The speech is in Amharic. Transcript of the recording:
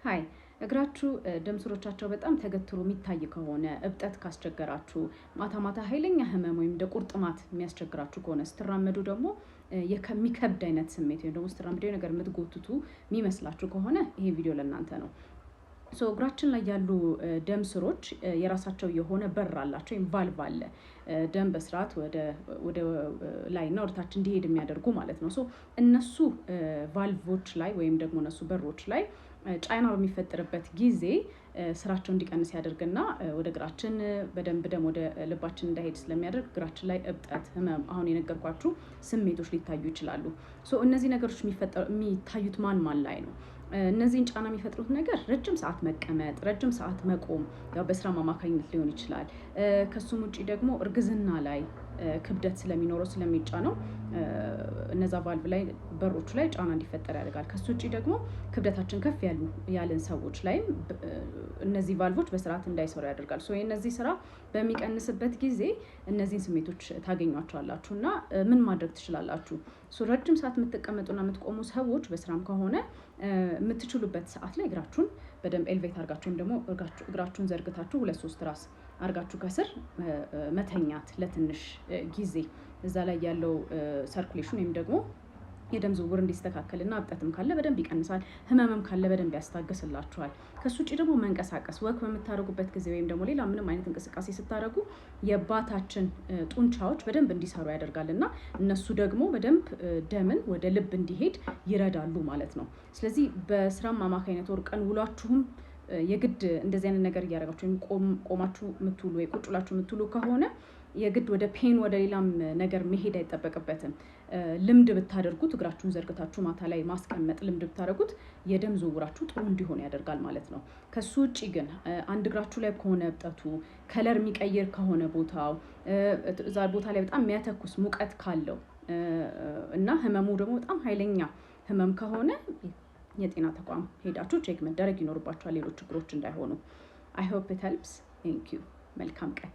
ሃይ እግራችሁ ደም ስሮቻቸው በጣም ተገትሮ የሚታይ ከሆነ እብጠት ካስቸገራችሁ ማታ ማታ ኃይለኛ ህመም ወይም እንደ ቁርጥማት የሚያስቸግራችሁ ከሆነ ስትራመዱ ደግሞ የሚከብድ አይነት ስሜት ወይም ደግሞ ስትራመዱ ነገር የምትጎትቱ የሚመስላችሁ ከሆነ ይሄ ቪዲዮ ለእናንተ ነው። እግራችን ላይ ያሉ ደም ስሮች የራሳቸው የሆነ በር አላቸው ወይም ቫልቭ አለ። ደም በስርዓት ወደ ላይና ወደ ታች እንዲሄድ የሚያደርጉ ማለት ነው። እነሱ ቫልቮች ላይ ወይም ደግሞ እነሱ በሮች ላይ ጫና በሚፈጠርበት ጊዜ ስራቸው እንዲቀንስ ያደርግና ወደ እግራችን በደንብ ደም ወደ ልባችን እንዳይሄድ ስለሚያደርግ እግራችን ላይ እብጠት፣ ህመም አሁን የነገርኳችሁ ስሜቶች ሊታዩ ይችላሉ። እነዚህ ነገሮች የሚታዩት ማን ላይ ነው? እነዚህን ጫና የሚፈጥሩት ነገር ረጅም ሰዓት መቀመጥ፣ ረጅም ሰዓት መቆም ያው በስራ አማካኝነት ሊሆን ይችላል። ከሱም ውጪ ደግሞ እርግዝና ላይ ክብደት ስለሚኖረው ስለሚጫነው እነዛ ቫልቭ ላይ በሮቹ ላይ ጫና እንዲፈጠር ያደርጋል። ከሱ ውጪ ደግሞ ክብደታችን ከፍ ያለን ሰዎች ላይም እነዚህ ቫልቮች በስርዓት እንዳይሰሩ ያደርጋል። የእነዚህ ስራ በሚቀንስበት ጊዜ እነዚህን ስሜቶች ታገኟቸዋላችሁ እና ምን ማድረግ ትችላላችሁ? ረጅም ሰዓት የምትቀመጡና የምትቆሙ ሰዎች በስራም ከሆነ የምትችሉበት ሰዓት ላይ እግራችሁን በደንብ ኤልቬት አድርጋችሁ ወይም ደግሞ እግራችሁን ዘርግታችሁ 2-3 ራስ አድርጋችሁ ከስር መተኛት ለትንሽ ጊዜ እዛ ላይ ያለው ሰርኩሌሽን ወይም ደግሞ የደም ዝውውር እንዲስተካከልና እብጠትም ካለ በደንብ ይቀንሳል፣ ህመምም ካለ በደንብ ያስታግስላችኋል። ከሱ ውጪ ደግሞ መንቀሳቀስ ወክ በምታደርጉበት ጊዜ ወይም ደግሞ ሌላ ምንም አይነት እንቅስቃሴ ስታደርጉ የባታችን ጡንቻዎች በደንብ እንዲሰሩ ያደርጋልና እነሱ ደግሞ በደንብ ደምን ወደ ልብ እንዲሄድ ይረዳሉ ማለት ነው። ስለዚህ በስራም አማካኝነት ቀን ውሏችሁም የግድ እንደዚህ አይነት ነገር እያደረጋችሁ ወይም ቆማችሁ የምትውሉ ወይ ቁጭ ብላችሁ የምትውሉ ከሆነ የግድ ወደ ፔን ወደ ሌላም ነገር መሄድ አይጠበቅበትም። ልምድ ብታደርጉት እግራችሁን ዘርግታችሁ ማታ ላይ ማስቀመጥ ልምድ ብታደርጉት የደም ዝውውራችሁ ጥሩ እንዲሆን ያደርጋል ማለት ነው። ከሱ ውጪ ግን አንድ እግራችሁ ላይ ከሆነ እብጠቱ ከለር የሚቀይር ከሆነ ቦታው እዛ ቦታ ላይ በጣም የሚያተኩስ ሙቀት ካለው እና ህመሙ ደግሞ በጣም ኃይለኛ ህመም ከሆነ የጤና ተቋም ሄዳችሁ ቼክ መደረግ ይኖርባችኋል፣ ሌሎች ችግሮች እንዳይሆኑ። አይ ሆፕ ኢት ሄልፕስ። ቴንክ ዩ። መልካም ቀን።